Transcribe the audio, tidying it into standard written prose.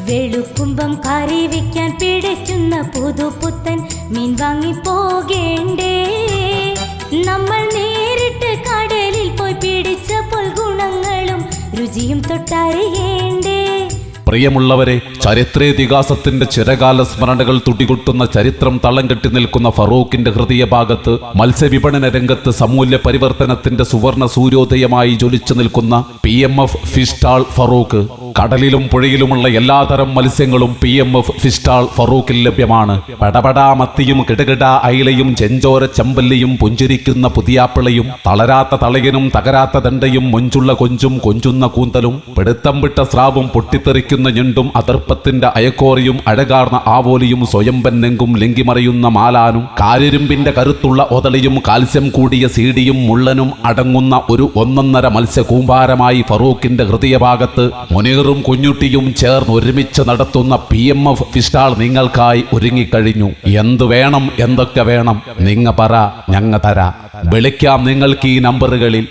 വെളുക്കുമ്പം കറി വെക്കാൻ പിടിക്കുന്ന പുതുപുത്തൻ മീൻ വാങ്ങി പോകേണ്ടേ. നമ്മൾ നേരിട്ട് കടലിൽ പോയി പിടിച്ചപ്പോൾ ഗുണങ്ങളും രുചിയും തൊട്ടറിയേണ്ടേ. പ്രിയമുള്ളവരെ, ചരിത്രേതിഹാസത്തിന്റെ ചിരകാല സ്മരണകൾ തുടികൊട്ടുന്ന ചരിത്രം തളം കെട്ടി നിൽക്കുന്ന ഫറൂഖിന്റെ ഹൃദയഭാഗത്ത് മത്സ്യവിപണന രംഗത്ത് സമൂല്യ പരിവർത്തനത്തിന്റെ സുവർണ സൂര്യോദയമായി ജ്വലിച്ചു നിൽക്കുന്ന PMF ഫിഷ് സ്റ്റാൾ ഫറൂഖ്. കടലിലും പുഴയിലുമുള്ള എല്ലാതരം മത്സ്യങ്ങളും PMF ഫിഷ് സ്റ്റാൾ ഫറൂഖിൽ ലഭ്യമാണ്. പടപടാ മത്തിയും കിടകിട അയിലയും ചെഞ്ചോര ചെമ്പല്ലിയും പുഞ്ചിരിക്കുന്ന പുതിയാപ്പിളയും തളരാത്ത തളയനും തകരാത്ത ദണ്ടയും മൊഞ്ചുള്ള കൊഞ്ചും കൊഞ്ചുന്ന കൂന്തലും പിടുത്തം വിട്ട സ്രാവും പൊട്ടിത്തെറിക്കുന്ന ഞണ്ടും അതർപ്പത്തിന്റെ അയക്കോറിയും അഴകാർന്ന ആവോലിയും സ്വയംബൻ നെങ്കും ലെങ്കിമറിയുന്ന മാലാനും കാരിരുമ്പിന്റെ കരുത്തുള്ള ഒതളിയും കാൽസ്യം കൂടിയ സീഡിയും മുള്ളനും അടങ്ങുന്ന ഒരു ഒന്നൊന്നര മത്സ്യ കൂമ്പാരമായി ഫറൂഖിന്റെ ഹൃദയഭാഗത്ത് മുനീറും കുഞ്ഞുട്ടിയും ചേർന്ന് ഒരുമിച്ച് നടത്തുന്ന PMF ഫിഷ് സ്റ്റാൾ നിങ്ങൾക്കായി ഒരുങ്ങിക്കഴിഞ്ഞു. എന്തു വേണം, എന്തൊക്കെ വേണം, നിങ്ങ പറ, ഞങ്ങ തരാ. വിളിക്കാം നിങ്ങൾക്ക് ഈ നമ്പറുകളിൽ.